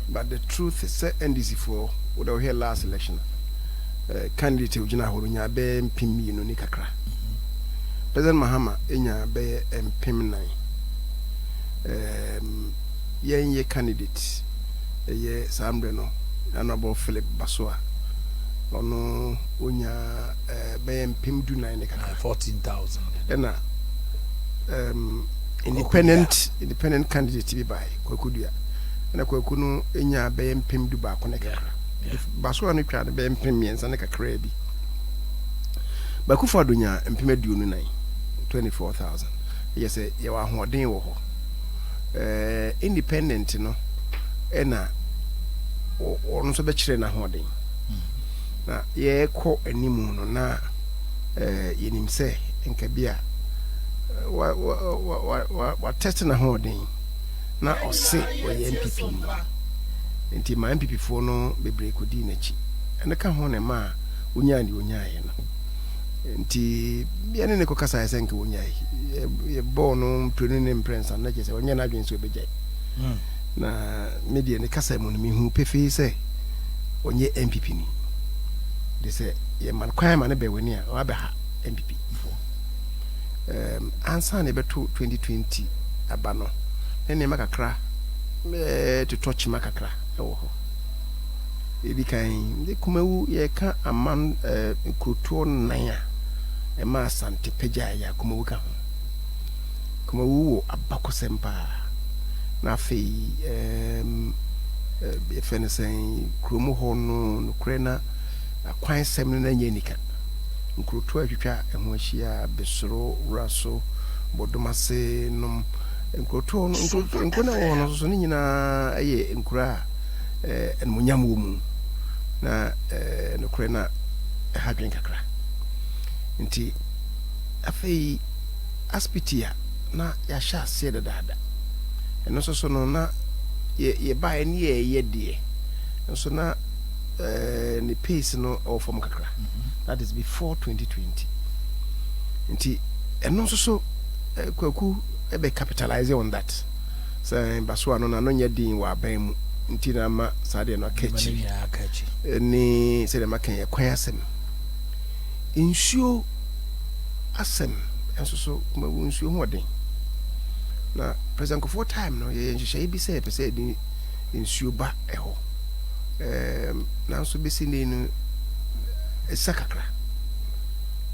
But the truth is NDC for what we hear last election. Candidate Ujina Horunya be mpim yino ni kakra. President Mahama enya be mpim 9. Ye candidate ye sambre no Honorable Philip Baswa. Ono unya be mpim du 9 ni kakra. 14,000. Ena independent candidate bi by Kwakudua. Na Kwakunu enya be mpim du ba ko ne kakra. Baswa no twa be mpim yensa ne kakra bi. Bakufo adunya mpim aduonu 9 24,000. Yes ye wa hoden wo ho. Independent no ena ono so be kire na hoden. Na ye ko animu no na yenim se nka bia wa test na hoden na ose o ye MPP nti ma MPP fo no bebre ko di na chi ene ka ho ne ma onya ni onya ye no nti bia ne ko kasa ese nka onya ye bo no mpenu ne imprensa na je se onya na adwen so beje na media ne kasa mu no mi hu pefe se onye MPP ni de se ye man kwan ma ne be wani a wa be ha MPP answer ne beto 2020 abano ene makakra to touch makakra ewo ho ebi kan de kumawu ye ka aman kruto nan a e ma asante pagya ya kumawu ka ho kumawu wo abakosempa na fe be fenesen kromo ho no krena akwan sem no na nyanika nkruto atwitwa eho ahia besoro raso bodomase nom nkruto nkona wono so ni nyina aye nkura enmunyam wo mu na no krena hadwen kakra nti afei aspitia na ya sha se dada eno so no na ye ba ni ye de so na the pace no of from kakra. That is before 2020. Nti eno so kwaku ebe capitalize on that. So Baswa no na no nya din wa ban mu nti na ma sade no akachi. Ni se de makan ye kwan asem. Insuo asem enso so ma insuo ho den. Na President Kofo time no ye nhye bi se pese din insuo ba eho. Na so besi no esakakra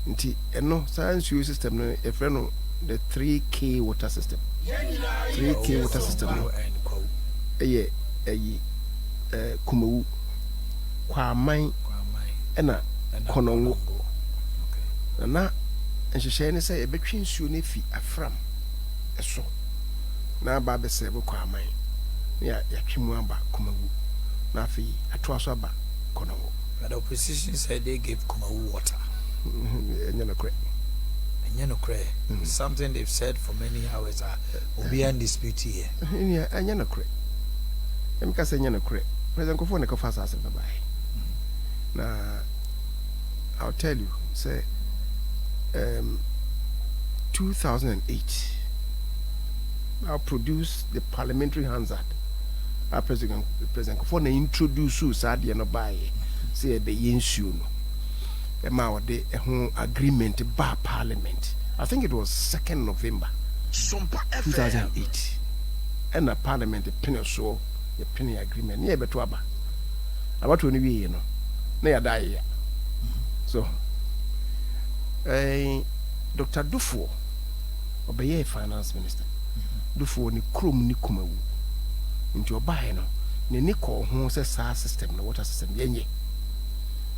nti eno science system no e frɛ no the 3K water system 3K water system no eye kumawu kwaman ena konongo na nhyehyɛ ne sɛ ebetwe nsuo ne fi afram eso na ba be sɛ bo kwaman ya twemu aba kumawu na fi atoaso aba konongo. But the opposition said they gave Kumawu water. Something they've said for many hours. Will be undisputed here. Yeah, I know correct. I'm because I know correct. President Kofo ne kofa sa asem bye. Na I'll tell you, say 2008 I'll produce the parliamentary Hansard. Our President Kofo ne introduce Sadia no buy. Say be yinsu no e ma wode e ho agreement ba parliament. I think it was 2nd November SOMPA 2008 and the parliament pin so the penny agreement near beto aba about when we no na ya die ya so Dr. Dufo obeye finance minister Dufo ni krom ni kumawu nti obae no ne ni ko ho se sa system no water system yenye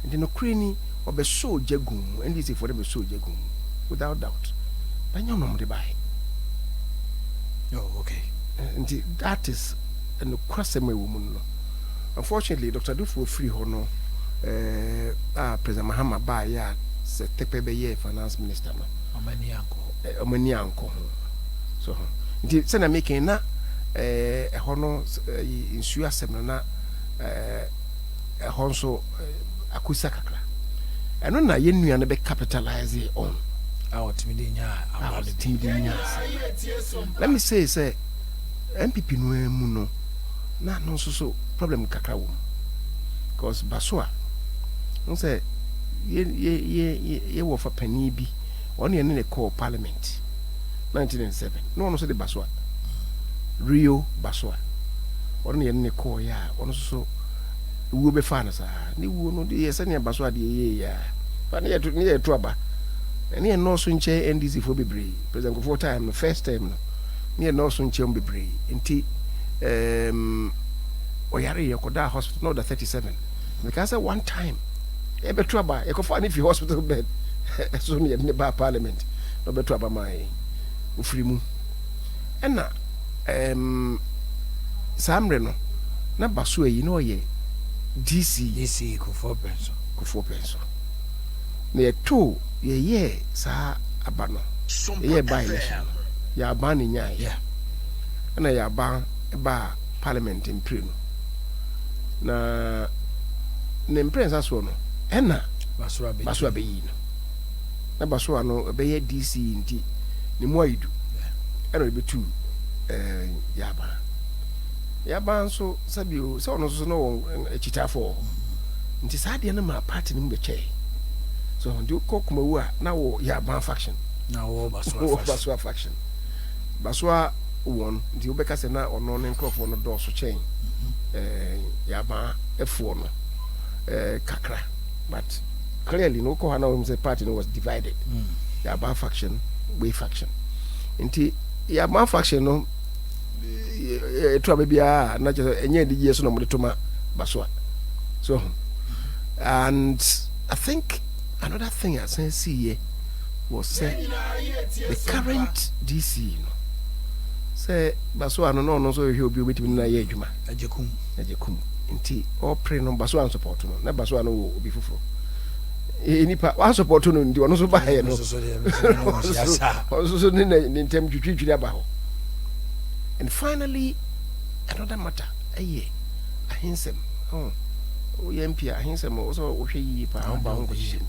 and no crane or be so jagum and this is for them so jagum without doubt. But you know, buy. Oh, okay. And that is and the cross woman. Unfortunately, Dr. Dufo free hono President Mahama buy ya se tepe finance minister no. Omani uncle. So nti se na making na hono insu asem na honso akusa kakra eno na ye nua be capitalize on our timidinya. Let me say MPP no mu no na no so problem kakra wo because Basua no say ye wo fa pani bi on ye ne call parliament 1907 no so the Basua Rio Basua on ye ne call ya on so wo be fa na sa ni wo no de ye se ne Basua de ye ya fa ne ye to aba ne no so nche NDC for bebre president for time the first time no ne no so nche bebre nti oyare yekoda hospital no the 37 because one time e beto aba e ko fa ni fi hospital bed so ne ne ba parliament no beto aba mai ofiri mu ena samre no na Baso yi no ye DC ko for penso ne to ye sa abano ye ba election ya ba ni nya ya ena ya ba parliament in pre no na ne prince aso no ena Baso be yi no na Baso no be ye DC nti ni mo ayidu ena be tu ya ba nso sabio se ono so no echitafo nti sa de na ma party ni be che so do kokuma wu a na wo ya ba faction na wo Baso faction Baso won nti obeka se na ono ne nkrofo no do so chen ya ba efo no kakra but clearly no ko na we say party no was divided ya ba faction we faction nti ya ba faction no to abia na je enye de yeso no mo de toma Baso so and I think another thing I see here was say the current DC no say Baso no so he obi obetimi na ye adwuma ajekum nti all pray no Baso support no na Baso no obi fufuro nipa one support no ndi ono so ba he no so ni ntem twitwitwiri aba ho. And finally another matter ahinsem MP ahinsem also ohwe yi pa on ba on ko hye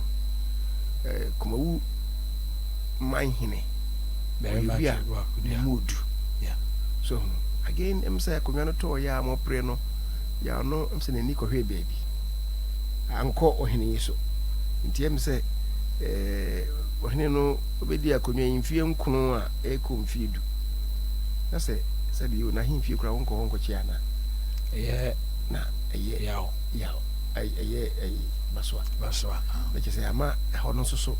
kuma wu manhine bia mood so again say akonwa no to ya mo pre no ya no say nani ko hwe baby anko ohene yiso nti say ohene no obedi akonwa mfie nkunu a eko mfie du na say sabi yo na himfie kura wonko chiana na yawo Baso na say ama hono so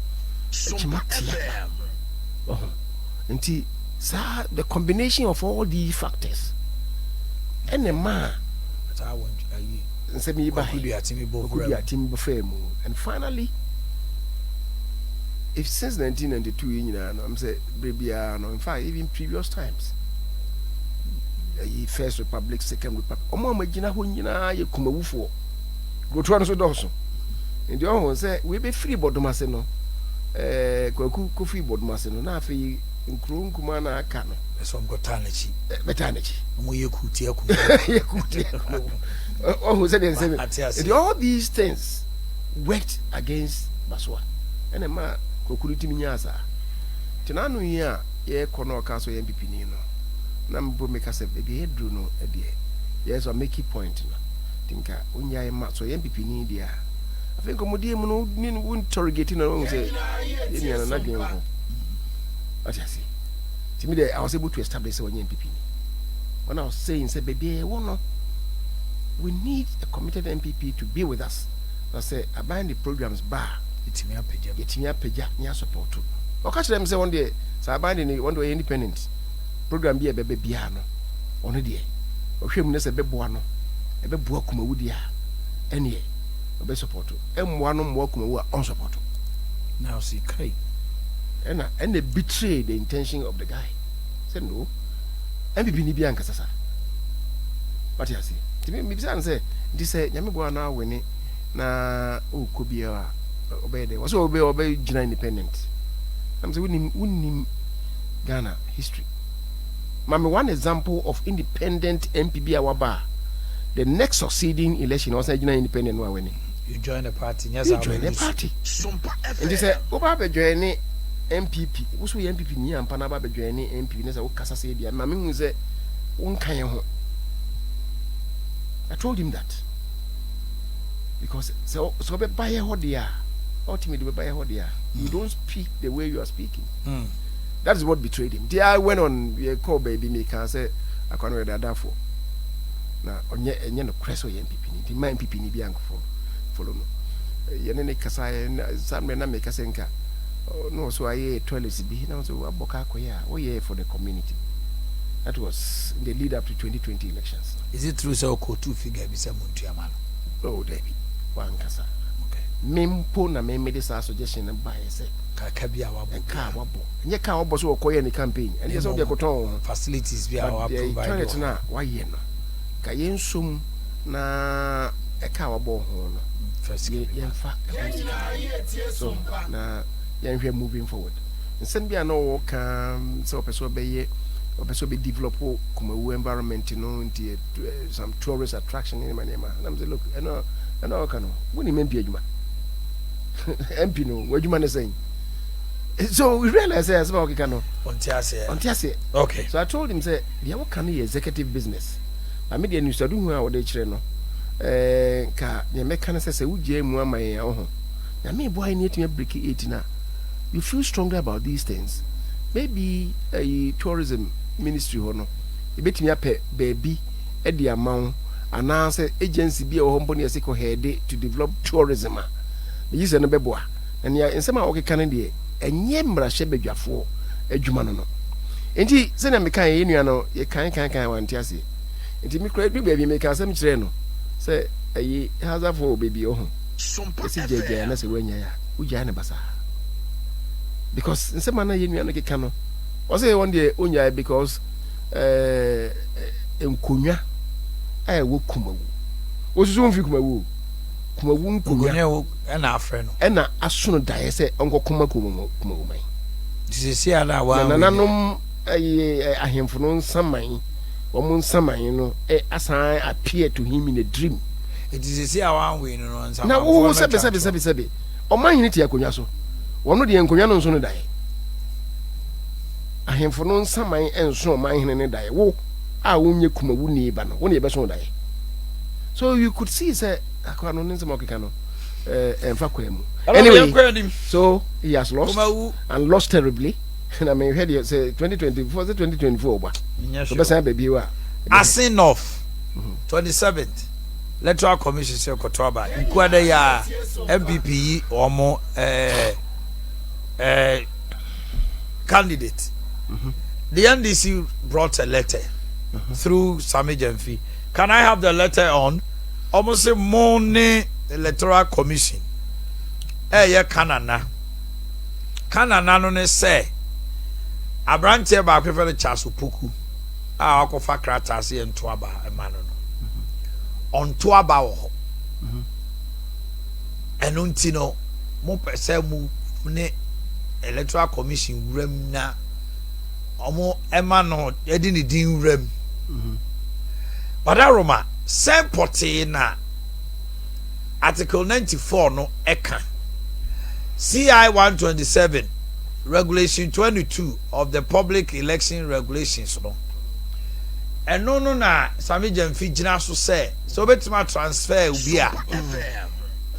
chimatia nti sa the combination of all these factors and the man that I want say me ba and finally if since 1992 I'm say brebia no in fact even previous times First Republic, Second Republic. Omo magina ho nyina ye kumawufo. Go to no so doso. Ndi on say we be free bodomase no. Kwaku ko free bodomase no na afi nkuru nkuma na aka no. Eso mgotanachi. Betanachi. Omo ye kuti aku. Ye kuti aku. Oh, say dem say. All these things worked against Baso. And ma kokuru timi nyaasa. Tinanu yi a ye kono ka so ye MPP ni no. Nambo make us baby hedru no edie yes or make it point no tinka unya ma so MPP ni dia I think omodie mu no ni interrogating no say ni na dwen ho what you see to me I was able to establish one MPP when I was saying say baby no we need a committed MPP to be with us I say abandon the programs bar itimi apeja ni support to o catch them say one day say abandon one day independent program bi bebe bia no ono de ohwem ne se beboa no ebeboa kumawu dia ene obe support emmoa no mmoa kumawu a on support now see Kyei and they betray the intention of the guy say no MPP ni bia nkasa sa what you see timi mi bisa say ndi say nyame boa na weni na okobia obe de so obe gina independent am say unim Ghana history. Mami, one example of independent MPB awaba. The next succeeding election was independent one winning. You join the party. Yes, you join the party. And they say, "Oba be join MPP. Who's we MPP ni ampana ba be join MPP. Nesa o kasa say dia. Mami mu say, "Unkan ho." I told him that. Because so be buy a hodia. Ultimately, be buy a hodia. You don't speak the way you are speaking. That is what betrayed him. I went on call baby me can say I can't read that for. Now onye no crest or MPP. The mind MPP ni bi anko follow no. Yenene kasa sambe na make senka. No, so I toilets be now so aboka koya. Oh yeah, for the community. That was in the lead up to 2020 elections. Is it true so ko two figure be some Muntiaman? Oh, David. One kasa. Okay. Mempo na me made this suggestion and buy say. Kakabia wabo. Car wabo. Nye car wabo so koya ni campaign. And yes, all the cotton facilities be our provider. Toilet na why ye no. Kayen sum na a car wabo ho no. First ye fa. So na ye moving forward. And send be no can so person be also be develop Kumawu environment, you know, into some tourist attraction in Manema. And I'm saying, look, I know, can when you MP MP no, what you man is saying. So we realize as well, okay, okay. So I told him, say, the what can executive business. I made the news to do what they channel. Ka the mechanic say, Uji my own. I mean, boy, I need to break it now. You feel stronger about these things. Maybe a tourism ministry hono e betimi ape baby e di amount announce agency bi e ho mboni ase ko head to develop tourism a yi se no beboa and ya nsema o keka de enye mra hye badwafo adwuma no enti se na meka ye nua no ye kan wanti ase enti mi kra bi baby me ka asem kire no se ayi hazafo baby o ho SOMPA esi jeje na se wanya ya ugya ne basa because nsema na ye nua no keka no I say one day onya because enkonya ai wo kumawu osusu mfi kumawu nkonya na afre no na asono dae se onko kumawu man disisi ala wa nanom ahemfo no nsaman wo nsaman no asan appear to him in a dream disisi awan we no nsaman na wo sebe o man hini ti akonya so wono de enkonya no nso no dae ahemfo no nsaman enso man hene ne dae wo a wonye kumawu ni ba no woni ebeso dae so you could see say akwa no nsema okeka no emfa kwemu anyway so he has lost and lost terribly and I mean heard you say 2024 ba so be say baby wa asin of 27th electoral commission say kotoba ikwada ya MPP omo candidate. The NDC brought a letter through Suame Jemfi. Can I have the letter on? Almost a morning electoral commission. Yeah, Kanana no ne say. Abrante ba prefer the chasu puku. Akofa kratasi en toaba emano. On toaba wo. Enunti no mo pese mu ne electoral commission rem na omo emano yedi ni din rem badaroma sempote na article 94 no eka CI 127 regulation 22 of the public election regulations no eno no na Suame Jemfi gina so say so betima transfer ubi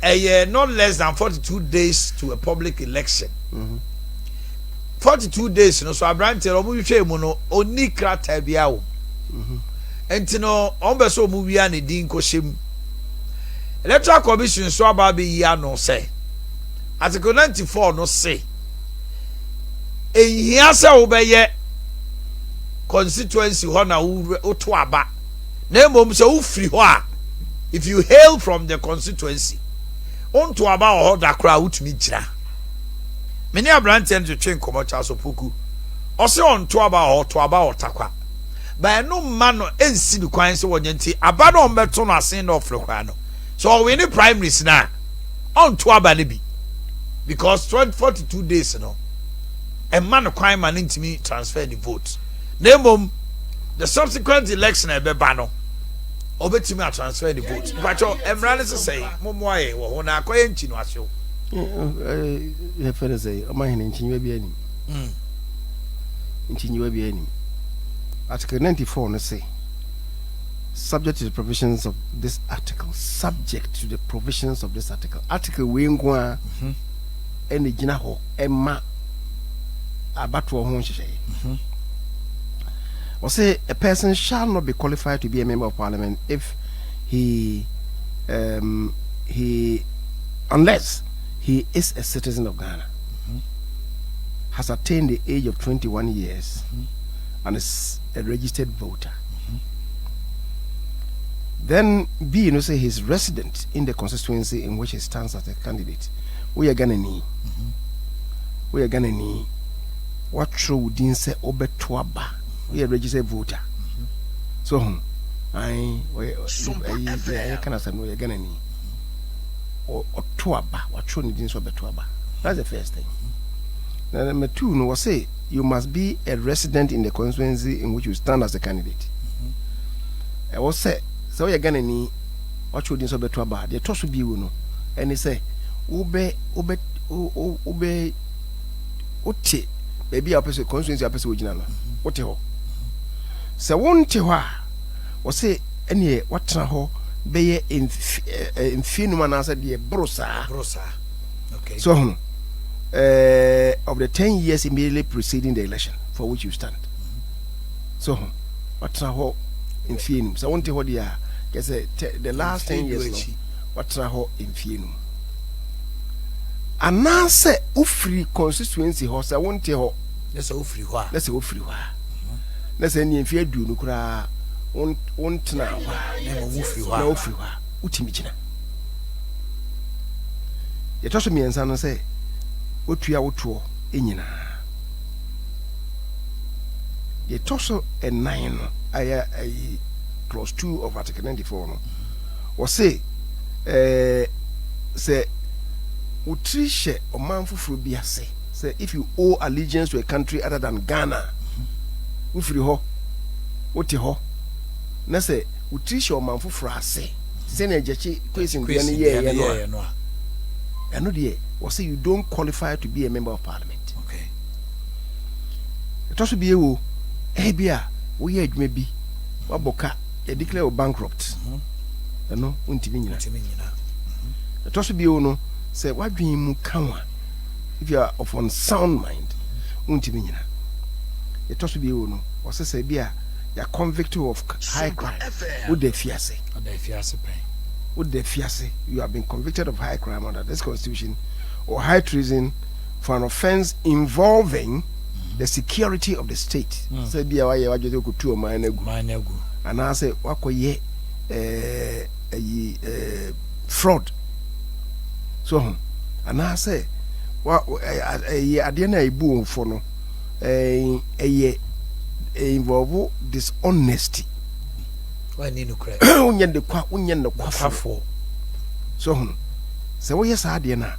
a not less than 42 days to a public election 42 days no so abrante omo hwe mu no oni krata bia wo enti no ombe so mu wia ne din ko hyem electoral commission so aba be ya no say article 94 no say ehia se wo be ye constituency ho na wo to aba na emom se wo free ho a if you hail from the constituency on to aba ho da kra wutumi gira many abrante and to train komocha so puku ose on to aba ho to aba otakwa by no man no ensi du kwan se wonyanti aba no mbeto no asen no ofrekwa no so we ni primaries na on to aba ne bi because 42 days no a man kwan man ntimi transfer the vote nemom the subsequent election e be ba no obetimi a transfer the vote but emrane say momoaye wo na akoye nchi no asho you feel say o man hin nchinywa bi ani nchinywa bi ani article 94 no say subject to the provisions of this article. Subject to the provisions of this article. Article we ngwa ene gina ho emma abato ho nhyehyɛ. Or say a person shall not be qualified to be a member of parliament if unless he is a citizen of Ghana, has attained the age of 21 years, and is a registered voter. Then B, say he's resident in the constituency in which he stands as a candidate. We are gonna need. We are gonna need. What true didn't say obetuaba. We are registered voter. So I can say we are gonna need. Or tuaba. What true didn't say obetuaba. That's the first thing. Now number two, no, say you must be a resident in the constituency in which you stand as a candidate. I was say. So you're gonna need what you didn't so better about the toss will be no, and he say ube ote baby a person constituency a person original what ho so won't wa say any what ho be in finum na say the brosa okay so of the 10 years immediately preceding the election for which you stand so what ho in finum so won't what dia the last 10 years no what ho in finum anase ufri constituency ho say won't ho let's ufri ho let's say ni mfi adu no kura wontena ho na ufri ho na ufri ho utimi gina ye to so miensa no say otua woto enyina ye to so ennan no aya clause 2 of article 94 no or say utrishe omanfufuru biase say if you owe allegiance to a country other than Ghana ufiri ho oti ho na say utrishe omanfufuru ase say na jechi question bia ne ye no eno de or say you don't qualify to be a member of parliament. Okay, it also be ewo bia wo ye adwuma bi waboka you declare bankrupt no untimi nyina it also be ewo no say wadwen mu kanwa if you are of unsound mind untimi nyina it also be ewo no or say bia you are convicted of high crime with the fiase you have been convicted of high crime under this constitution or high treason for an offense involving the security of the state. Say bia wa ye wa jode kutu o man egu and I say wakoye fraud so and I say wa ade na ebu onfo no involve dishonesty why need no credit unye no kwa for so say wo yes ade na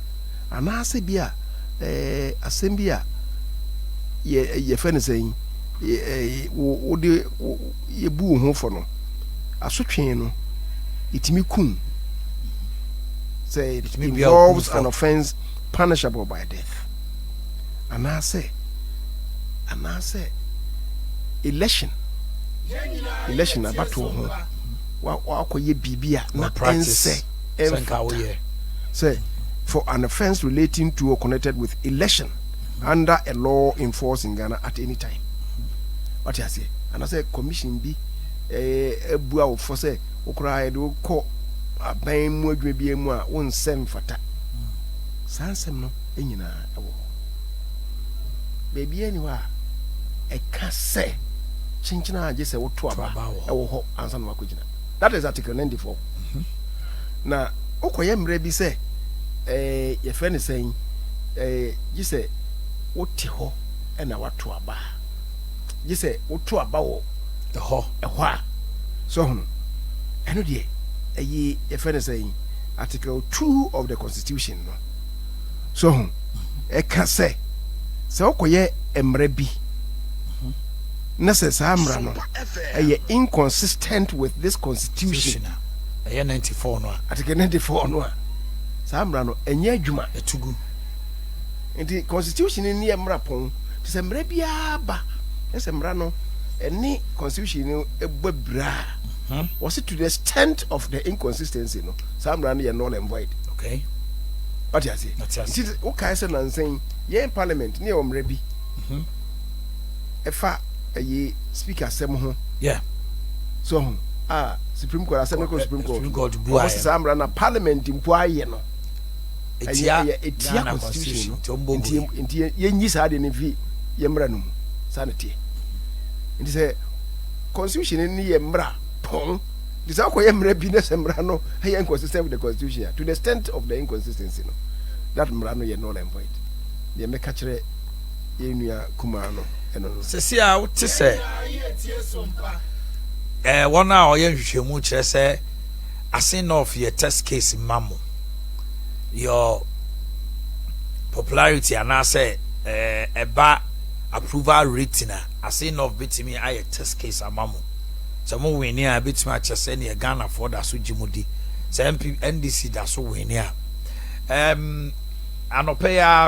and I say bia asembia ye fene saying wo de ye bu ho fo no asotwen no itimi kum say it involves an offense punishable by death and I say election abato ho wa akoye bibia na ense say for an offense relating to or connected with election under a law enforced in Ghana at any time. What I say, and I say commission be a bua for say okra do ko aban mu adwe bi mu a won sem fata. Sansem no enyina ewo. Baby anywhere e ka say chinchina age say woto aba ewo ho ansa no akogina. That is article 94. Na okoye mre bi say ye friend saying you say wote ho na wato aba je say woto aba wo ho so hono eno de ayi e fe say article 2 of the constitution no so hono e ka say okoye emre bi na say samra no ayi inconsistent with this constitution ayi 94 no article 94 no samra no enye adwuma etugu the constitution ni emra pon to semra bia ba esemra no eni constitution no ebobra Was it to the extent of the inconsistency? No, some run here null and void. Okay. What you say? It is okay. I'm saying, yeah, in Parliament near Omrebi. If a speaker semo. Yeah. So Supreme Court, Supreme Court. Supreme Court. Was some run a Parliament in Puayeno. It's a constitution. Inti yenyi sa de ne vi yemra no sanity. Inti say constitution ni yemra pon. This how yemra bi na semra no hey inconsistent with the constitution to the extent of the inconsistency no. That mra no ye null and void. They make kire ye nua kuma no eno no. Sesi a what say? One na oye hwehwemu kire say asin of your test case mamo. Your popularity and I say eba approval rating I say no bitimi aye test case amamo so mo win here bitimi achese ne Ghana for da so jimudi so MP NDC da so win here anopeya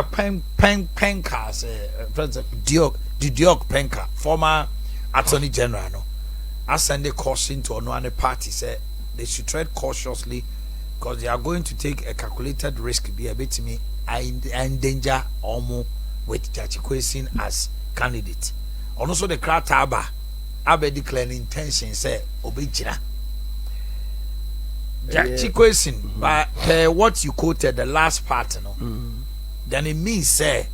penka say president Diok Penka former attorney general no I send a caution to one party say they should tread cautiously because they are going to take a calculated risk be a bit to me and danger almost with Judge Kyei as candidate. And also the crowd Abe declaring intention say obejina. Judge Kyei by what you quoted the last part no. Then it means say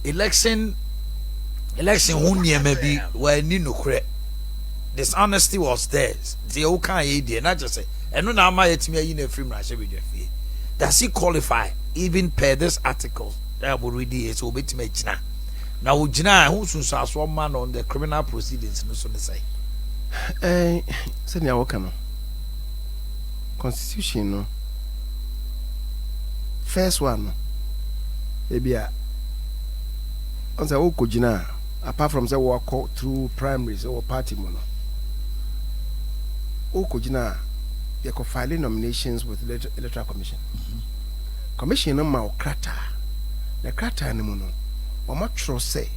election who maybe were ni no kre. Dishonesty was there. The okay not just say and no na yet me in a free fee. Does he qualify even per this article that we read is obet me jina? Now jina who soon as one man on the criminal proceedings no so say. Send your work Constitution no. First one ebia on say who jina apart from say work through primaries or party mono. Who jina they could file nominations with the electoral commission. Commission no ma krata. The krata no no. O ma tro say.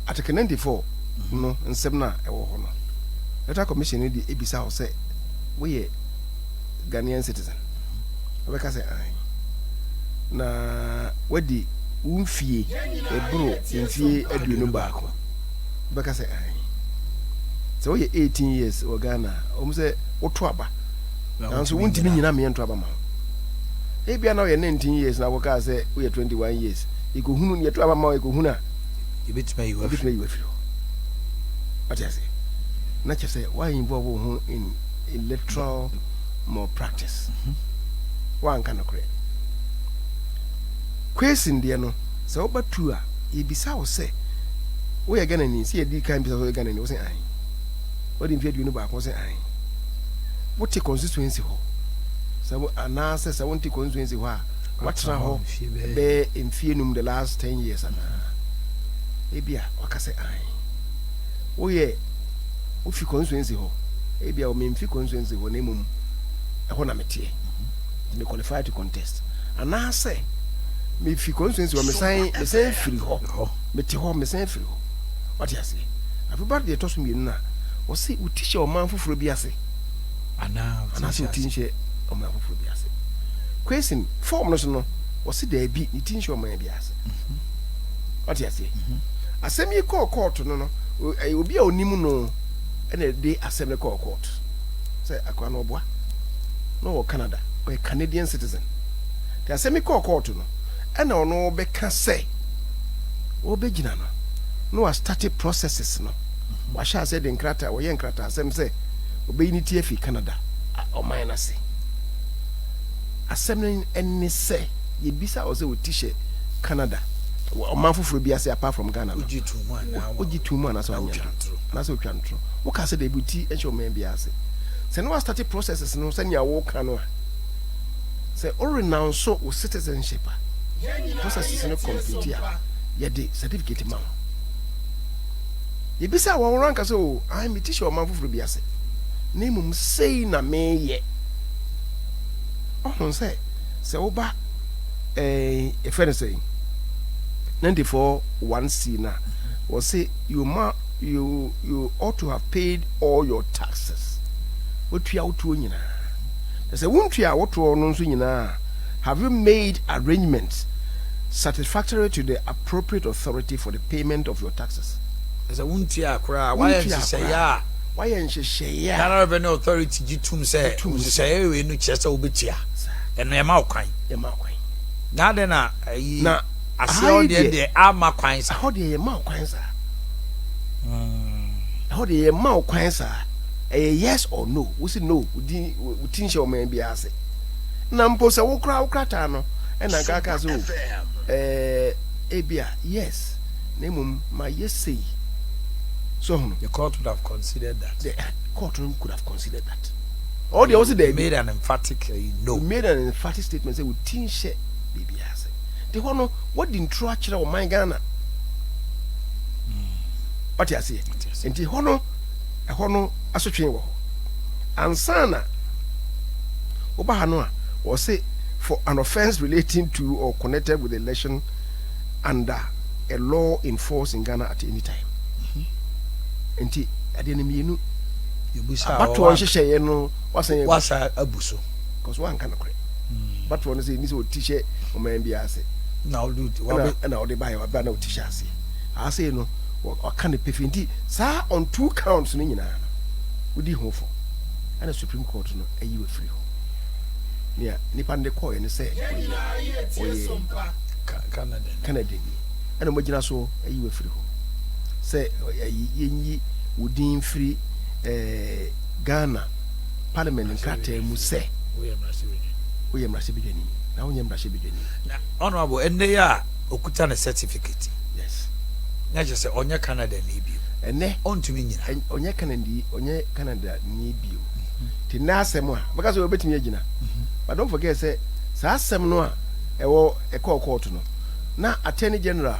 Article 94 no nsem na e wo ho no. Electoral commission di ebisa o say we Ghanaian citizen. We ka say ai. Na wedi umfie ebro mfie aduonu baako. We ka say ai. So we 18 years or Ghana say woto aba and so wontimi nyina me ento aba ma e bia na we 19 years na wo ka say we 21 years e go hunu ye to aba ma e go hunu a e bitime you afiro what you say na che say why involve who in electoral malpractice one kind of create question there no so obatu a e bisa wo say we Ghana ni see e di kan bisa we Ghana ni wo say ai what in you know back say ai what the constituency ho so anasa say want the constituency ho what na ho be in fienum the last 10 years ana ebia waka say ai wo ye wo fi constituency ho ebia o me fi constituency ho na mum e ho na metie me qualify to contest anasa me fi constituency ho me say free ho me te ho me say free ho what you say everybody dey talk to me na o say utishe o man fufuro bi ase ana so utishe o man fufuro bi ase question form no so no o say there bi utishe o man bi ase what you say asem yi call court no no obi a onimu no ene dey asem call court say akwa no boa no wo Canada o Canadian citizen the asem yi call court no ene ono be ka say o be gina no was started processes no washa said in krata wo yen krata asem say obeyinity afi Canada o man na say asem en say ye bisa o say o t-shirt Canada o man foforo bi ase apart from Ghana no oji too man na so anya na so twantro wo ka say the buti e show man bi ase say no was started processes no say nya wo ka no say o renounce o citizenship processes no complete ya ye de certificate ma yebisa wa ranka so I me teach your man fufuru bi ase na mum sei na me ye ohun say oba e friend say 94 1C na o say you ma you ought to have paid all your taxes. What you out to nyina. There's a wuntia what to no nso nyina. Have you made arrangements satisfactory to the appropriate authority for the payment of your taxes? There's a wuntia kra. Why you say ya? Why you say ya? Ghana Revenue Authority jitum say we no chese obetia. Eno e ma kwan. E ma kwan. Na de na ase o de ama kwan sa. How de e ma kwan sa? How de e ma kwan sa? Yes or no? We say no. We tin show man bi ase. Na mpo se wo kra ta no. E na ka so. Ebia yes. Nemum my yes say. So the court would have considered that. The courtroom could have considered that. Or they also they made an emphatic no. We made an emphatic statement say we tin share baby ase. The one what didn't try chira o my Ghana. What you say? Enti hono asotwe wo. Ansana oba ha no a or say for an offense relating to or connected with the election under a law in force in Ghana at any time. Enti ade na mienu yebusa but one hye no wasa abuso cause one kan kore but one say ni so t-shirt o man bi ase na o do na o de buy o ba na o t-shirt ase ase no o kan pefinti sa on 2 counts no nyina we di ho for and the Supreme Court no ayi we free ho nia nipa de call ni say SOMPA Canada and mo gina so ayi we free ho say yenyi wudin free Ghana Parliament nkrata mu say we emrase bidwani na wonye emrase bidwani na honorable enne ya okuta na certificate yes na je say onye Canada ni bio enne ontumi nyina onye Canada ni bio ti na asem a because we betimi agina but don't forget say sa asem no a ewo court no na Attorney General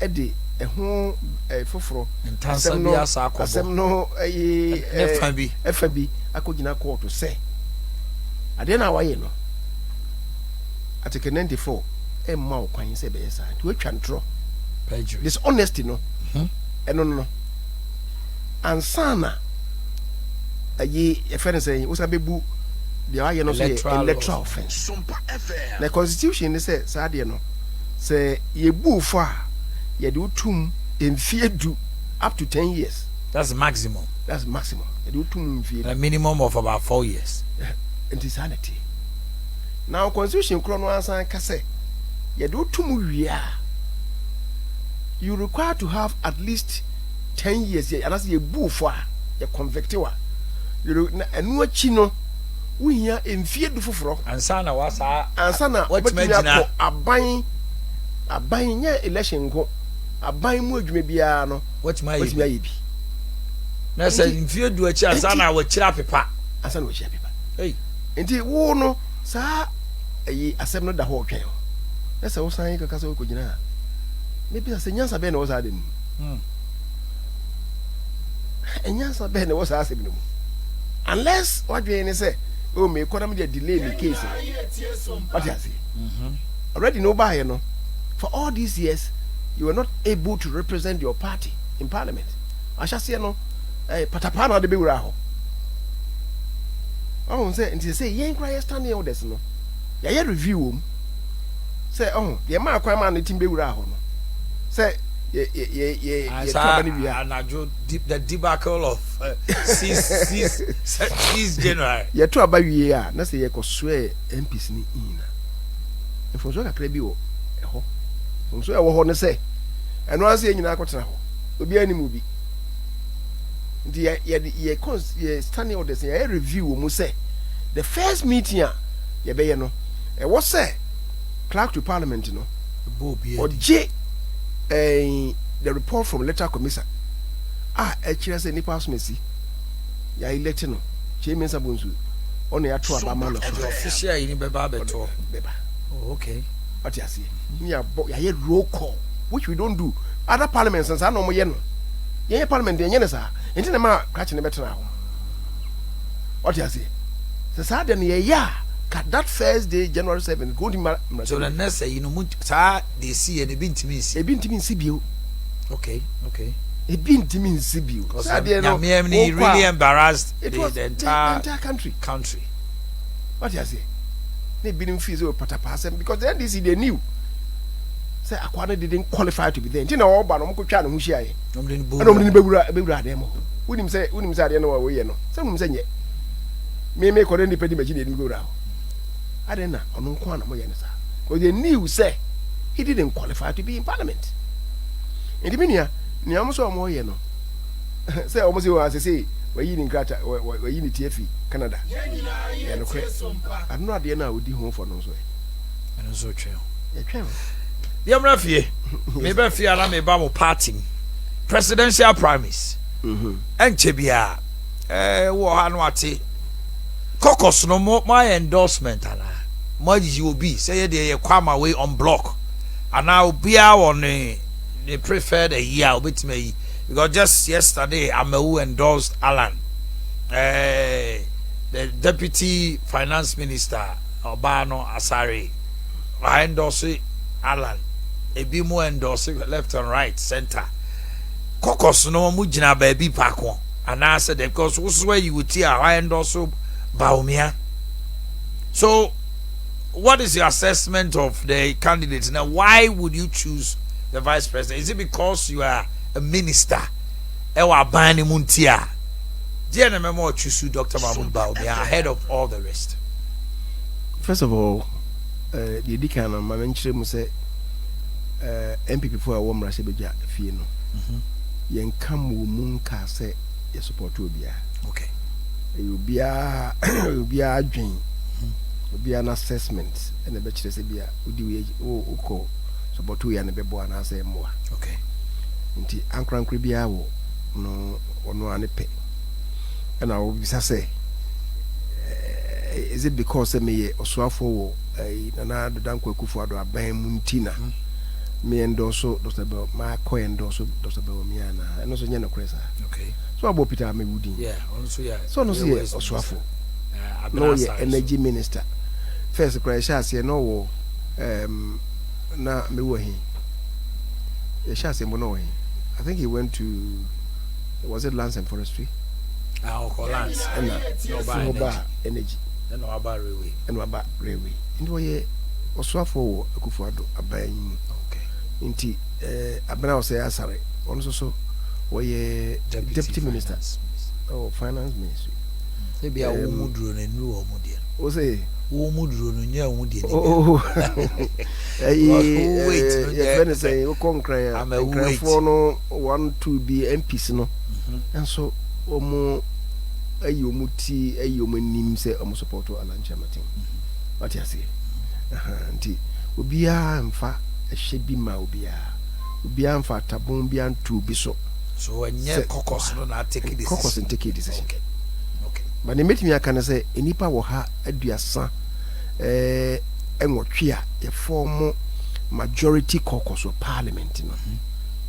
edi eho foforo asem no asem no FB akogina court say ade na waye no Article 94 emma okwan say be yesa to atwa ntro perjury dishonesty no eno no ansana ayi efere say wo sa bebu de waye no say electoral offense the constitution say sa de no say yebu fo a ye do tum emfie du up to 10 years. That's maximum. Ye do tum emfie a minimum of about 4 years. Insanity. Now constitution kro no ansan ka say ye do tum wia you require to have at least 10 years and as ye bu fo a ye convicted wa you enu achi no wuhia emfie du foforo ansana wasa ansana obetumi aban nye election go aban mu adwuma bia no what my bi na say mfie du achi ansana wa kira pepa hey enti wo no sa ayi asem no da ho twen na say wo san kaka say ko gina maybe say nyansa be na wo sa de mu nyansa be na wo sa asem no unless what we ni say oh me ko na me delay the case what you say already no buy no for all these years you were not able to represent your party in parliament asha say no patapana de be wura ho oh say yen cry standing orders no ya review say oh the man kwan man team be wura ho no say ye company we are anajo the debacle of six general ye to abawie a na say ye ko swear MPs ni ina if so ka kra bi wo ho so e wo ho ne say eno ase nyina akotena ho obi animu bi ndi ye standing orders ye review mu say the first meeting ye be ye no e wo say clerk to parliament no or J the report from letter commissioner actually say nipa asmesi ya elect no che Mensah Bonsu ono ya to abama no official yi ni beba beto beba oh okay what you see ya roll call which we don't do other parliaments and no mo ye no ye parliament ye ne sa enti na ma catch ne betena ho what you see so sa dem ye ya that first day January 7th go to so the next say you know sa they see and e bintimi nsi bio okay It been to me Sibiu. He really embarrassed the entire country. What you say? They been fees over Patapasem because then this is the new. Say Aquana didn't qualify to be there. You know, all but Chan who share. I don't remember demo. Wouldn't say, I know where you know. Some say, may make or any petty machine didn't go down. I don't know, on Kwana Moyanasa. Because the new say he didn't qualify to be in Parliament. In the Minia, Niamoso Moyano. Say almost you as I say, we're eating Grata, we're eating TFE, Canada. I'm not the now with the home for no way. And so true. Yeah, Yamrafie, maybe Fiala may bamo parting. Presidential primaries. And Chebia, Wahanwati. Caucus no more my endorsement, and what you will be say they come away on block, and now be on the preferred a year with me because just yesterday I'm who endorsed Alan, the deputy finance minister Obano Asari. I endorse Alan, a bit more endorse left and right center. Caucus no mujina baby pakon, and I said because who's where you would hear I endorse Baumia. So, what is your assessment of the candidates? Now, why would you choose the vice president? Is it because you are a minister? Ewa bani muntia. Dear Memo choose Dr. Mahmoud Baumia ahead of all the rest. First of all, the Dikan and Mamanche Muse MPP for a woman Rashibeja Fieno. Yen come munka say you support to be. Okay. You be a dream, you be an assessment, and the bachelor say, "Be a would call support to you and a bebo and I say more." Okay. Until Uncle Cribia no or no any pay. And I will say, is it because I may or so for another Danko Kufuado, a Bam Muntina? Me and also Dr. Bell, my coy and also Dr. Belmiana, and also Yano Cresa. Okay. So about Peter Mewudi. Yeah, also yeah. So no see Oswafo. No energy minister. First cry shall say no na me wo he. Ye shall say no he. I think he went to was it Lands and Forestry? Lands. And no energy. And no about railway. And about railway. Into ye Oswafo Akufuado abayin. Okay. Inti abana say asare. Also so we deputy minister or finance ministry. Maybe a woman drew a new Omudian. Osei, woman drew a new Omudian. Oh, wait, say, you conquer. I'm a way for no 1 to be MPs, no, and so Omo a Yomuti, a Yomanim say, almost support to Alan Chamatin. What you say? Auntie, will be a fa a shabby maubia, will be a fa tabumbian to be so. So when you caucus no na take this caucus and take a decision. Okay. But they make me I can say enipa wo ha aduasa enwotwe a form majority caucus of parliament no.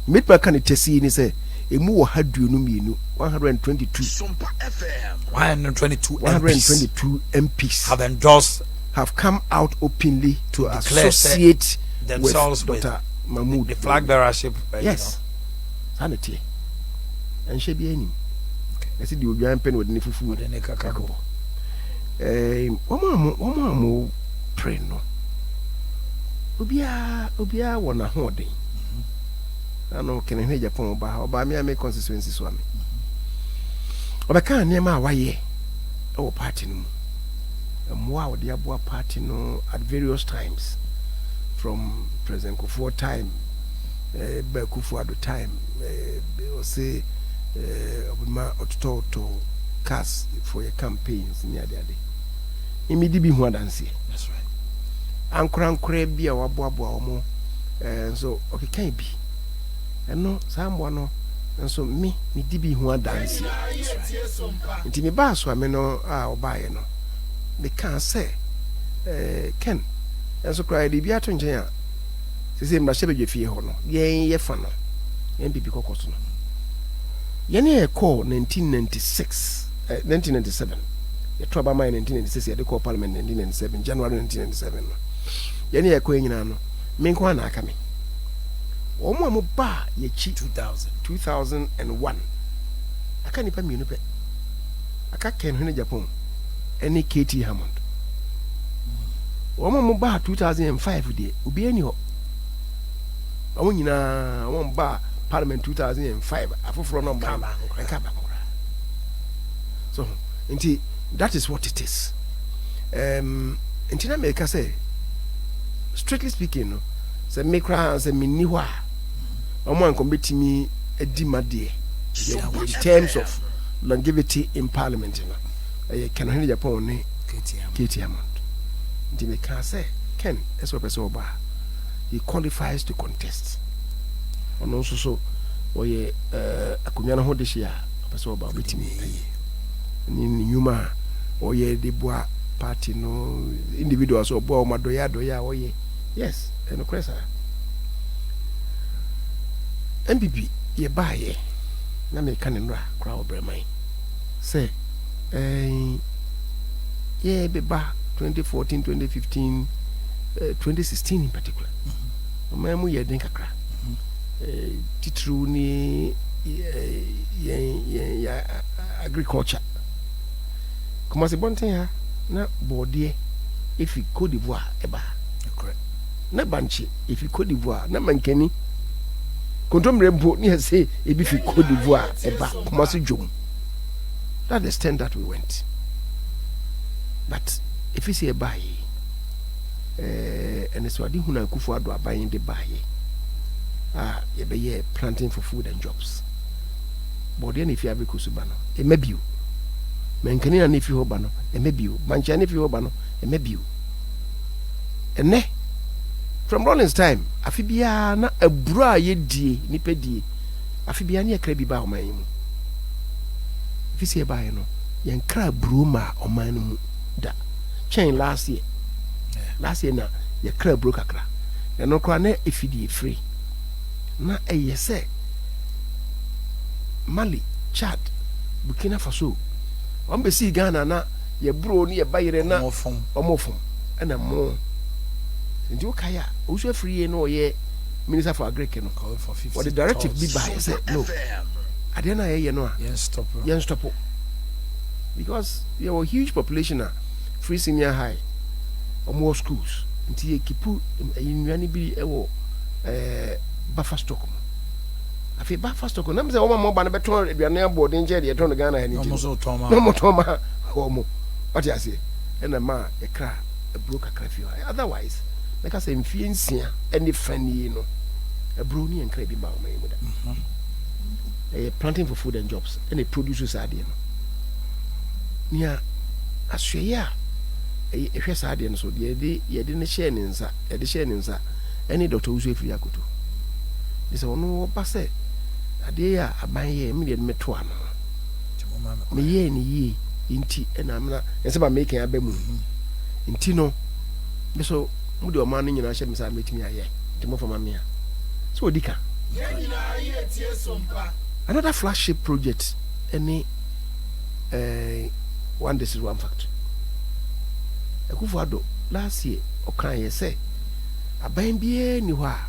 Meet back can tesi ni say emu wo ha duonu mienu 122 SOMPA FM 122 MPs have come out openly to associate themselves with Dr. Mahmoud the flag bearership. Yes. Sanity. And she be any. I see the Ubian pen with Nifu food and a cacao. One pray no. Ubia one a hoarding. I know can I Japan by me I make constituency Suame. Or I can't near my way. Oh, party no. And wow, the Abua party no at various times from President Kufuor time. Bekufu at the time, say, ma to cast for your campaigns near the day. Immediately, one dance. That's right. Ankran crab be a wabo, and so okay, can't be. And no, someone, and so me dibi one dance. Until me bass, I may know, or buy no. They can't say, Ken, and so cried the Beaton Jaya. Say Mashebe Fee Hono, ye fano, MPP caucus. Yenny a call 1996, 1997. The trouble mine 1996, the call parliament 1997, January 1997. Yenny a coin, Minquana Akami. omo mo ba ye chi 2001 aka nipa mienu pe aka ken hene Japan any KT Hammond omo mo ba 2005 de obi ani ho omo nyina omo ba parliament 2005 afoforo no ba nka ba kora so nti that is what it is nti na me ka say strictly speaking no say me kra say me ni ho a omo an kombetimi edi made in terms of longevity in parliament no can hene Japan ne KT Hammond nti me ka say Ken eso person oba he qualifies to contest ono so oye akonya no ho de hia person oba betimi ni nyuma oye de boa party no individuals obo ma doya oye yes eno kresa MPP ye baye na me kan nra kra obremai say ye be ba 2014 2015 2016 in particular omamu ye den kakra titru ni ya agriculture kuma se bonten ha na bodie if you Côte d'Ivoire eba correct na banchi if you Côte d'Ivoire na mankani kontomre mpo ni say ebi fi Côte d'Ivoire eba kuma se djom that the extent that we went but if you say buy and so adi huna kufu ado abayin de buy ye be ye planting for food and jobs but then if you have kusuba no e maybe you menkani na if you hoba no e maybe you mancha na if you hoba no e maybe you ene from Rollins time afibia na abura ye die nipa die afibia na yakra bi ba oman mu if you say buy no yen kra bruma oman mu da chain last year na ye kra bro kakra no kwa na efidi free na eyese Mali Chad Burkina Faso ombe si Ghana na ye bro ni ye bayire na omofom na mo ndi okaya osu free no ye minister for agriculture no for the directive be by say no ade na ye no yen stop because there were huge population free senior high or more schools until you keep in bi ewo buffer stock afi buffer stock na mse wo ma ba na beton aduane abo de nje de ton Ghana hani no mo toma wo what you say na ma e kra e broke krafi otherwise like I say mfie nsia any funny no e bro ni en kra bi ba o ma yimu da planting for food and jobs and it produces ade no nia asweya ehwe saade no so de ye ne share ne nsa ye de share ne nsa any doctor usu efiri akoto this ono ba se ade ya aban ye me de meto ano me ye ni yi inti na amna ense ba make aba mu inti no me so mu de o man nyina hye me sa metimi aye inti mo fama me a so odika nyina ye tie SOMPA another flagship project any one this is one fact Akufo-Addo last year okan ye say aban bie ni ho a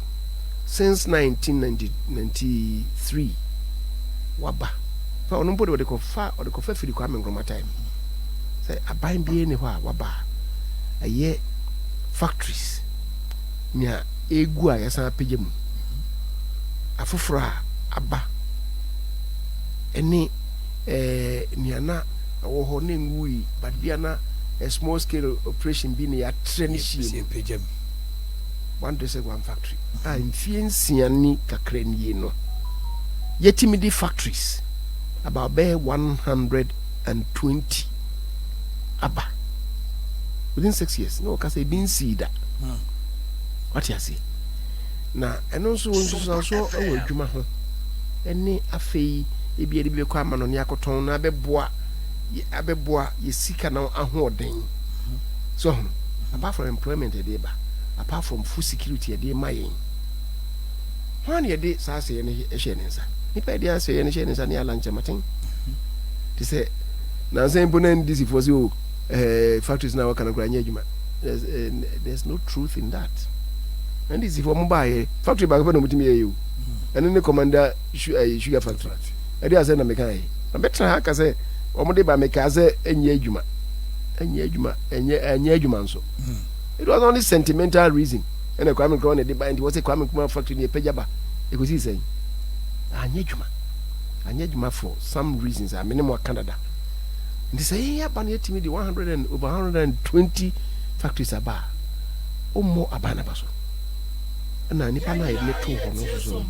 since 1993 waba fa ono mpo de ko fa firi kwa mengroma time say aban bie ni ho a waba aye factories nya egu a yasa pejemu afoforo aba eni niana wo ho ne ngui but bia na a small scale operation bi ne ya training pejam one factory in fiensiani kakra ni no yetimidi factories about 120 aba within 6 years no ka say bin see that what you say na eno so so adwuma ho ene afei ebi ede bi kwa ma no ne akoton na abeboa ye sika na ahoden so apart from employment e dey ba apart from food security e dey mayen han ye dey sa se ye ne ehye ne nsa nipa dey ase ye ne ehye ne nsa ne ala nchamaten ti se na say bonan this for so factories na waka na kura nya adwuma there's no truth in that and this is for mobile factory back when we you and then the commander sugar factory and they say na mekai na betra haka say omode ba meka say enye adwuma nso it was only sentimental reason and the Kwame Nkrumah dey buy and was a Kwame Nkrumah factory near Pejaba e go see say anye adwuma for some reasons I mean more Canada and they say yeah ban yetimi the 100 and over 120 factories aba o mo abana baso na nipa na ye to ho no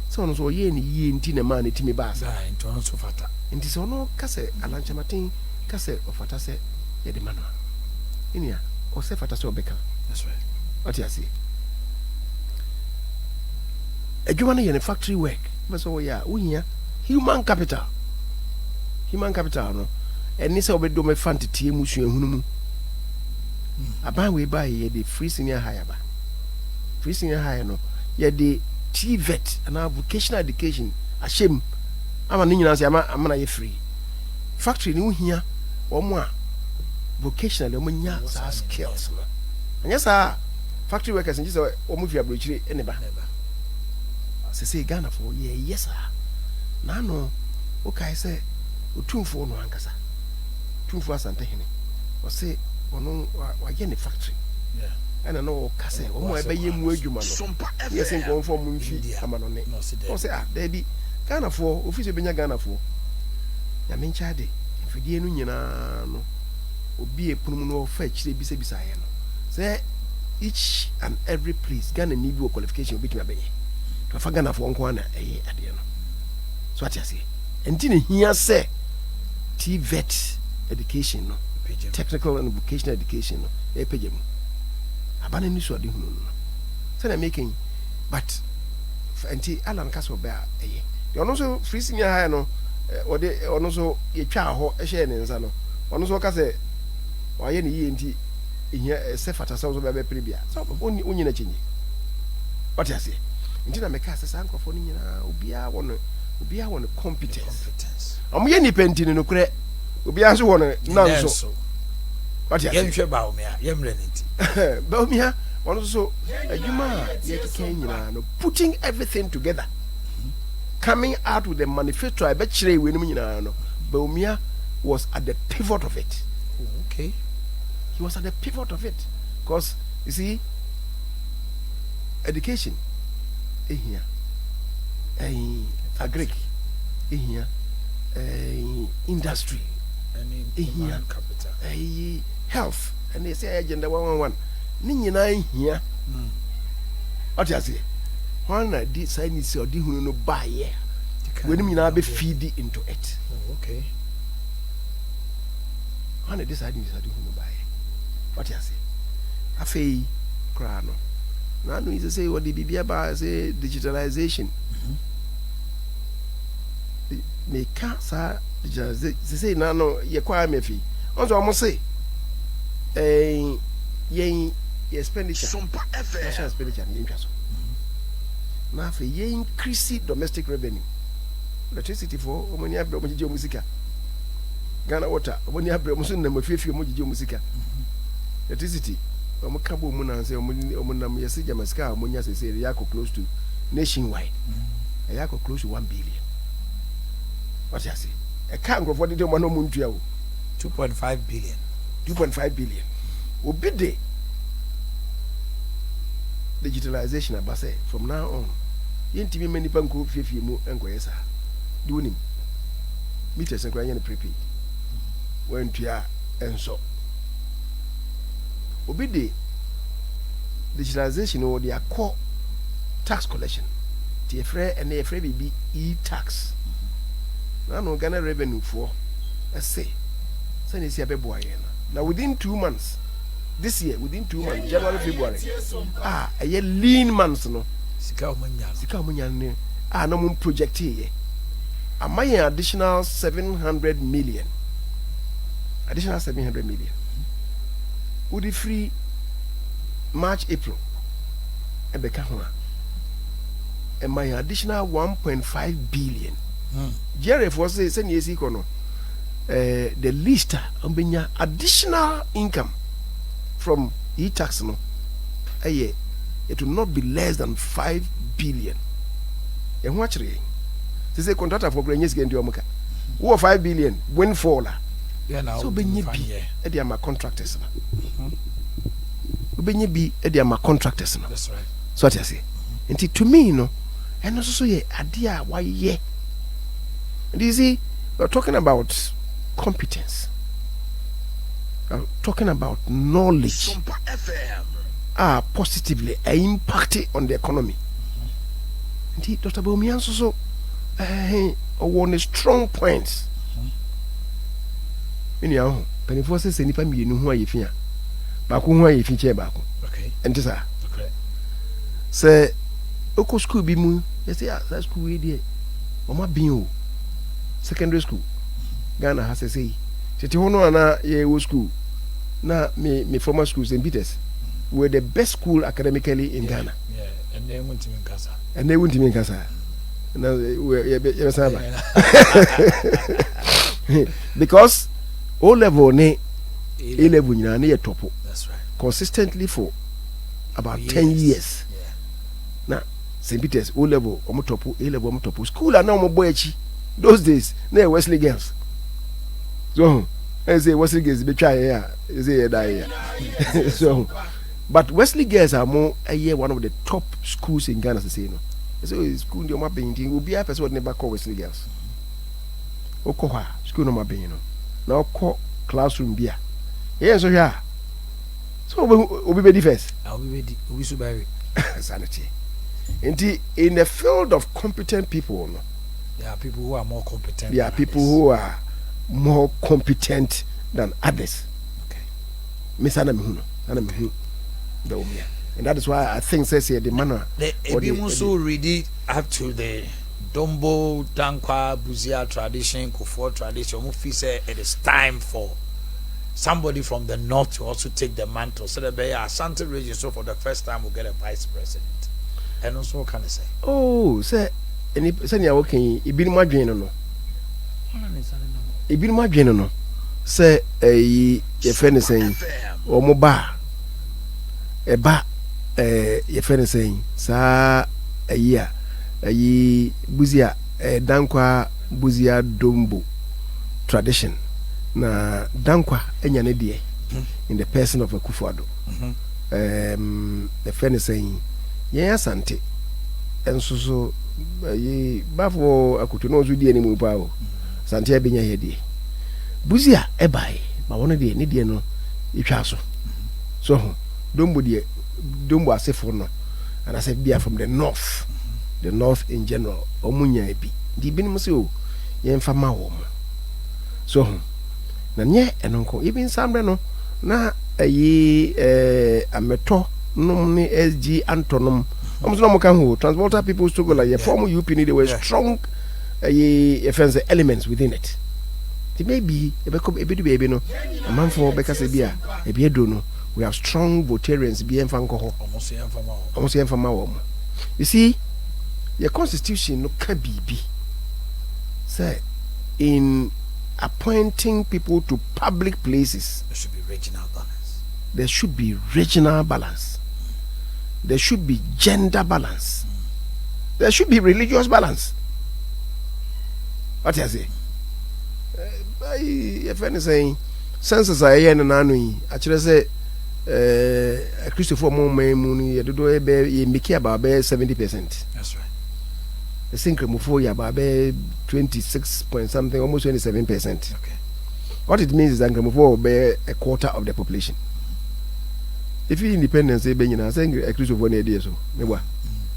so no so ye ni ye nti na ma na timi ba sa into on so fata nti so no ka se alanchamatin ka se ofata se ye de manua inia o se fata se obeka that's right what you see adwuma na ye factory work but so ya unya human capital no eni se obedo me fan tetie musua hunu mu aban we ba ye de free senior higher ba free senior higher no ye de TVET and vocational education ashem ama ni nyina se ama na ye free factory ni uhia omo a vocational omo nya sa skills no anya sa factory workers nji se omo fi abrochire ene ba se Ghana for ye yes na no o kai se otumfo no ankasa tumfo asante hene o se ono wa ye ne factory and no kase o mo ebe ye mu adwuma no yes nko fo mu mfi amano ne o se there be Ghana for office benya Ghana for ya mencha de mfidie no nyina no obi epunum no fa kire bisa ye no say each and every place Ghana need your qualification obi tuma benye to fa Ghana for nko na ade no so ati ase enti ne hia se TVET education no technical and vocational education no e pejam abana ni so ade hunu no say na making but enti alan kaso ba the ono so free senior high no ode ono so ye twa ho e hye ne nsa no ono so ka se wa ye ne yi enti ehia se fata so be be prebia so onyi na chenye what you say enti na meka se san krofo ni nyina obia wono competence am ye ni penti no kure obia so wono nanso what you say yemhwe ba omia yemre nti ba omia ono so adwuma ye keke nyina no putting everything together coming out with the manifesto I bet chire we nim nyina no Baumia was at the pivot of it. Okay, he was at the pivot of it because you see education here agric here industry here health and they say agenda 111 ni nyina here what you say one did sign is or di hunu no buy here when you now be feed into it. Okay, one did decide is or di hunu buy what you say afei kra no na no is say what the bibia ba say digitalization me ka sa say na no ye kwa mefi onzo mo say ye expenditure SOMPA FM national expenditure ni ntwa so na fe ye increase domestic revenue electricity for omoni abre omogije musika Ghana water omoni abre omuso na mafiefi omogije musika electricity omukabo mu na nse omunam yesi jamasika omonya sese yako close to nationwide yako close to 1 billion what you say e kan grofo de mo no muntua o 2.5 billion obi de digitalization abase from now on yentimi many banko fiefie mu enkoyesa do nim meters enko anya ne prepaid when tua enso obi de digitalization o dia core tax collection ti efre ene efre bibi e-tax na no Ghana revenue for say say si abebo aye na within 2 months this year within 2 months January February a ye lean months no sika omunya ne no mun project here amaye additional 700 million would free March April e be ka ho a my additional 1.5 billion Jerry for say yesi ko no the least ambenya additional income from e-tax no it will not be less than 5 billion. And watch it. They say contractor for Grenyes get into Omuka. Who 5 billion windfall. So Benny be at my contractors. Benny be at my contractors. That's right. So what I say. And to me, you know, and also so yeah, idea why yeah. And you see, we're talking about competence. We're talking about knowledge. SOMPA FM. Positively impacted on the economy. And Dr. Bomian so one strong points. Anyhow, penny forces any family who are you fear. Back who are you feature back. Okay. And this okay. Say, Oko school be moon. Yes, that school idea. Oma Bino. Secondary school. Ghana has a say. Chetihono ana ye school. Na me former schools in Peters were the best school academically in Ghana. Yeah, and they went to Mensah. And they went to Mensah. Because O level ne A level near top. That's right. Consistently for about 10 years. Yeah. Now St. Peter's O level omotopo A level omotopo school are now moboechi. Those days near Wesley girls. So I say Wesley girls be try here. Say die here. So but Wesley girls are more a year one of the top schools in Ghana to say no. So school the painting will be a person never call Wesley girls. Okoha school no ma being no. Now call classroom beer. Yes, so yeah. So we be first. I'll be ready. We should buy sanity. In the field of competent people, no. There are people who are more competent. There are people who are more competent than others. Okay. Miss Anna Mihuno. And that is why I think says here the manner. The also ready up to the Dombo, Dankwa, Buzia tradition, Kufuor tradition. It is time for somebody from the north to also take the mantle. So the Asante region, so for the first time, we'll get a vice president. And also, what can I say? Oh, say, and if you're working, you've been my dream, no. You've been my dream, no. Say, your friend is saying, or Moba, a ba, your friend is saying, sa a year, Buzia, Dankwa, Buzia, Dombo tradition. Na Dankwa enyanedie in the person of a Kufuor. The friend is saying, yes, Asante. And so ye bafo akutuno zudi eni mu pa o. Asante abenya hedi. Buzia ebai, ba wona de ni de no itwa so. So Dombo asefo no. And I said bia from the north. The north in general, omunya ebi. Di binim se o, ye mfa ma wo mo. So na nye enonko even sambre no na ameto nom ni SG Antonom almost no can who transporter people struggle like former UP they were strong elements within it. It may be a baby no a man for because a do no we have strong votarians be enfanko almost enfama. You see your constitution no can be say in appointing people to public places. There should be regional balance. There should be regional balance. There should be gender balance. There should be religious balance. What I say? If anything, census I hear no nanu. Actually say, Christopher Momay you do make about 70%. That's right. The synchromophobia about 26 point something, almost 27%. Okay. What it means is that synchromophobia be a quarter of the population. If you independence, say Benina, saying a Christian one idea so. Never.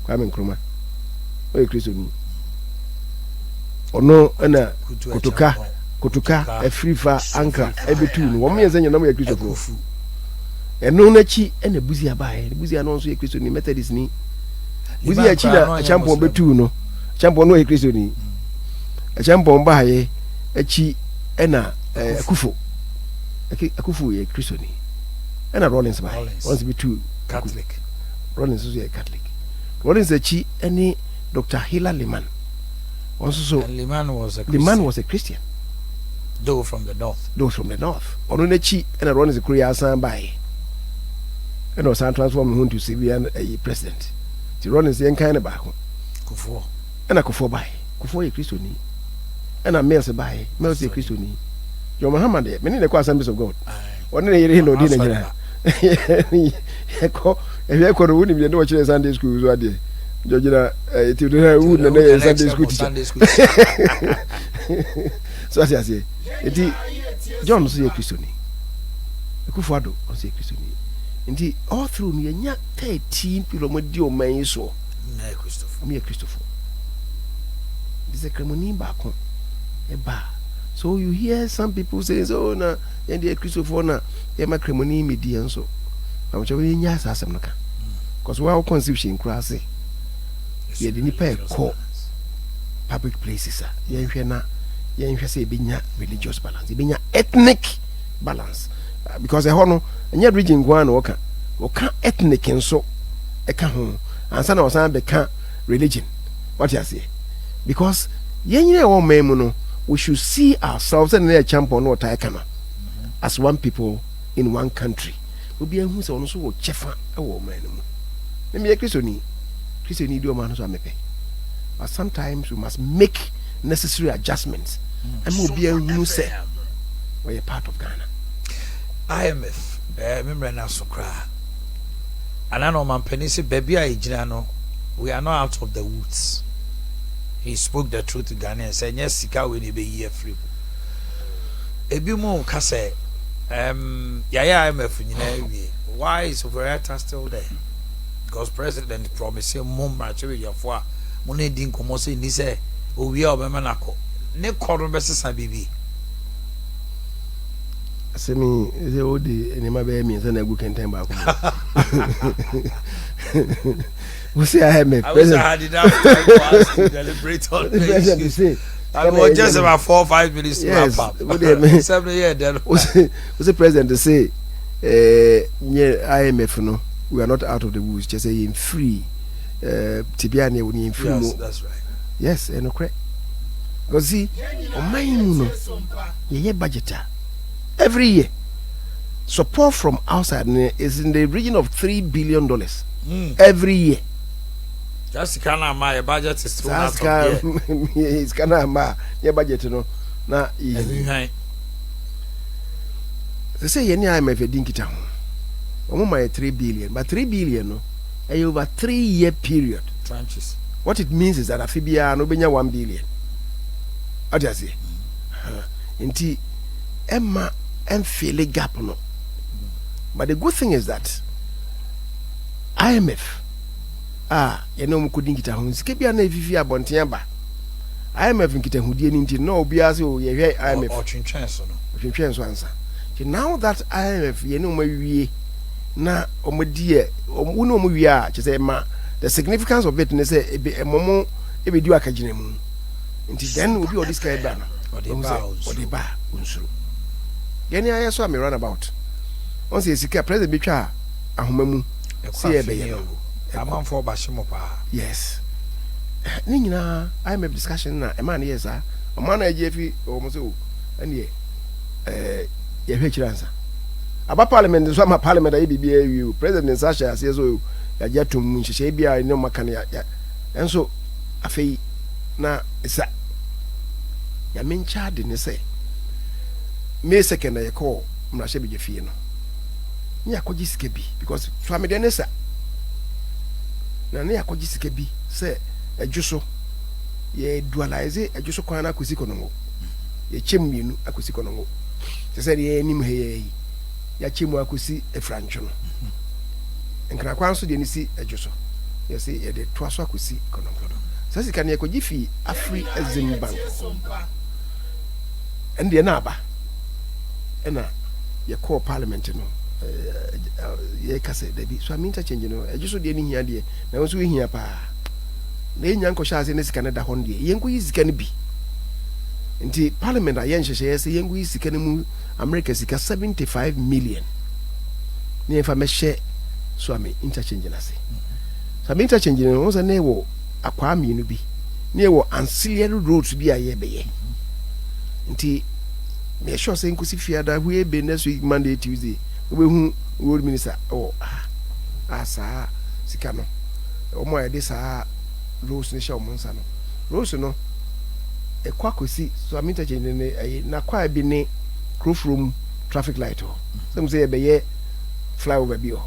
Kwame Nkrumah. Or a Christian. Or no, na Kutuka, a free far anchor, every two. 1 year, then you know a Christian. And no nachi and a Buzia by the Buzia also a Christian Methodist ni. Buzia China, a champion be two no. Champion no a Christian. A champion by a chi ena a Kufu. A Kufu a Christian. And a Rollins by once be two Catholic. Rollins is a Catholic. Rollins a chi any Dr. Hila Liman. Also so Liman was a Christian. Though from the north. Those from the north. Or no chi and a Rollins a Korea san by. and was transform him to civilian president. The run is the kind of back. Kufo. And I could for buy. Kufo a Christian. And I mail to buy. Mail to Christian. Your Muhammad, many the assemblies of God. One day you know, dinner. If you could wouldn't be watching Sunday school, so I did. Georgia, to wouldn't Sunday school. So as I say, John was a Christian. Kufado was a Christian. Indeed, all through me, and yet 13 people with your man so. Me a Christopher. This is a criminal back home. A bar. So you hear some people say, oh, no, and the Christopher, no, they're my criminal median so. I'm showing yes, as I'm not. Because while constitution classy, you didn't pay call public places, you ain't say being religious balance, being ethnic balance. Because a honor and yet region one or can ethnic and so a can home and son or son become religion. What you say? Because yen or memono, we should see ourselves and their champion or taikana as one people in one country. Will be a who's also chefa a woman. Let me a Christian do a man who's a mepe. But sometimes we must make necessary adjustments and will be a new say we're a part of Ghana. IMF, remember now so cry. And I know my penny say, baby, we are not out of the woods. He spoke the truth to Ghana and said, yes, Sika will be here free. Ebimu Kase, IMF, why is Overetta still there? Because President promised him more material for money didn't come out in this, oh, we are Bemanako. Ne corner versus Bibi. Semi is all the anima bear means and a good can time back. We say I have my president. I had enough time to deliberate on this. I was just about 4 or 5 minutes to wrap up. 7 years then. Was the president to say, IMF, no, we are not out of the woods, just saying free. Tibiane when in free. Yes, that's right. Yes, and okay. Because see, on my budgeter. Every year, support from outside is in the region of $3 billion. Every year. Just kind of my budget is thrown out of it's kind of my budget, you know. Now, they say any IMF a dinky town. My 3 billion, but 3 billion, no, over 3-year period. Tranches. What it means is that Afibia no benya 1 billion. What do you say? Inti Emma and feel a gap no. But the good thing is that IMF you know couldn't get a home skipia na vivi abontiaba IMF nkita hudie nti no obia se o ye IMF or chinchen so answer. Now that IMF you know mawie na omodie omu no omu a che ma the significance of it is say emomo e be du akagine mu nti then obi all this kind ban or the bar unsuru gani aye so am run about on say sika president betwa ahomamu see e be ye amanfo ba shimo pa yes ni nyina IMF discussion na e man yes a o man na ejefi o mo se o ane ye hwe kiransa aba parliament so ma parliament ayi bibia wi president Sasha ase so ya jatum nhihye bia ne makane ya enso afei na isa ya mencha de ne se me second ya call mna hye beje fie no ni akoji sika bi because Suame de ne sa na ne akoji sika bi se adwuso ye dualize adwuso kwan na akosi konongo ye chemmienu akosi konongo se se ye nim he ye ya chemu akosi efrancho no enkra kwan so de ni si adwuso ye se ye de toaso akosi konongo se sika ne akoji fi Afri Exim Bank ende na aba ena ye call parliament no ye kase debi so am interchange no adwuso de ni hia de na won so hia pa na enya nko sha ase ne sika ne da hon de ye nko yi sika ne bi nti parliament ayen hyehyɛ se ye nko yi sika ne mu America sika 75 million ne fa me hye so am interchange na se so am interchange no won se ne wo akwa mi no bi ne wo ancillary roads bi aye be ye nti me sure say nko si fiada hu e be next week Monday Tuesday we hu road minister asa sika no omo ya de sa rose ne show monsa no rose no e kwa kosi so am interchange ne na kwa bi ne crofrom traffic light ho some say e be ye flyover bi ho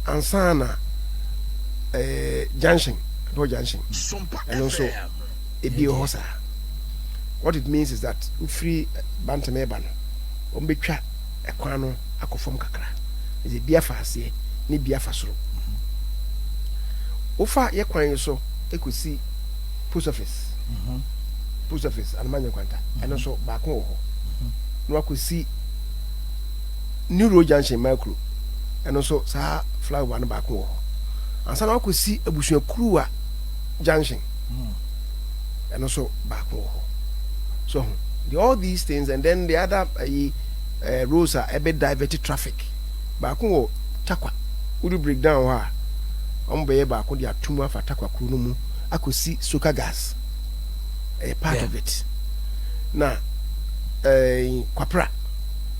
ansana junction do junction and also e bi ho sa. What it means is that free bantameba no ombetwa ekwan no akofom kakra is bia fa ase ni bia fa soro ofa ye kwan so ekosi post office post office anamanya kwanta eno so ba ko ho no akosi new road junction micro eno so sa flower no ba ko ho ansa na akosi abusuan kuruwa junction eno so ba ko ho. So all these things, and then the other roads are a bit diverted traffic. Back on Takwa, would you break down why? Be back on the Atuma for Takwa Kunumu. I could see Soka gas, a part of it. Now, Quapra,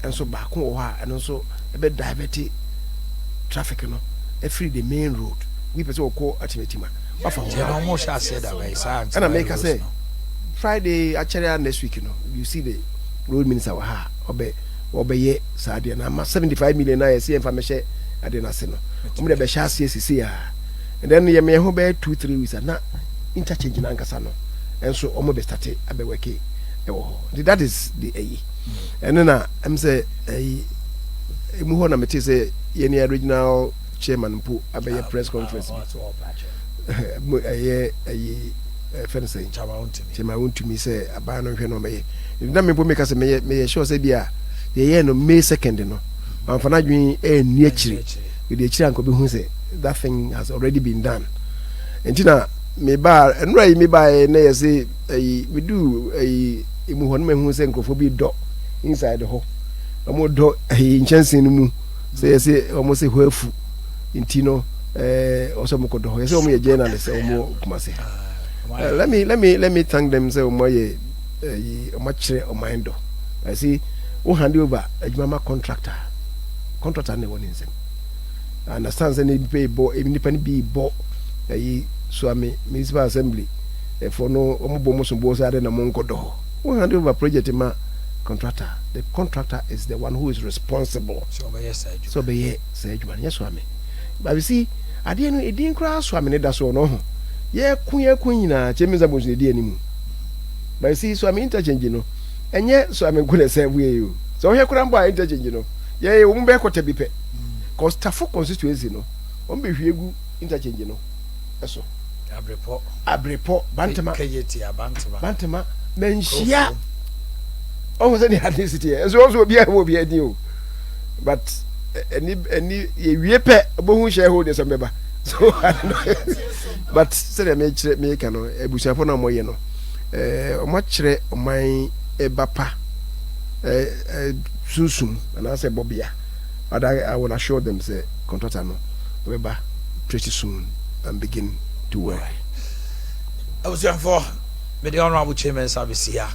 and so back on and also a bit diverted traffic, a free the main road. We person call Atimetima. Almost I said that way, and I make her say. Friday actually next week you see the road minister wa obeye sadia na 75 million na yesi information ade na se no de be sha ase sisi ya and then ye me ho be 2-3 weeks na interchange na nkasa no enso omo be start abe work e wo that is the and then am say emu ho na mete say ye ne original chairman mpo abe press conference Fencing. Chama want to me say about no hweno me. Na me bo make say me sure say bia the year no May 2nd no. Am fa na dwen e ni akire. We dey akire anko be hu say that thing has already been done. Entina me ba enra me ba na ye say we do emu ho no me hu say nkrofo bi do inside the ho. Omo do nchansin no mu. Say omo say hoafu. Intino also mo ko do ho. Say omo ye journalist omo kuma say. Let me thank them. Say omoye omachire omaindo. I see who hand over a contractor ne won insem. I understand say need pay bo independent be bo Suame municipal assembly for no omobo musumbo say na monko do. Who hand over project ma contractor. The contractor is the one who is responsible. So be yes Suame. But you see at the end it didn't cross Suame ne da so no. Ye kun na chemiza bonsu ne di animu. But see so am interchange no. Enye so am nkule say we you. So he kura mbo interchange no. Ye wo mbe kwota bi pe. Cause tafo constituency no. O mbe hwiegu interchange no. Eso. Abrepo bantama. Kayeti abantama. Bantama menhia. O say the ethnicity. Eso so obi a wo bi adi o. But any ye wie pe obohu shareholders ambeba. So I don't know. But say me can no ebusuafo na moye no omo kire oman ebapa susum and I say bobia, but I will assure them say contractor no beba pretty soon and begin to work. I was for the honorable chairman service here.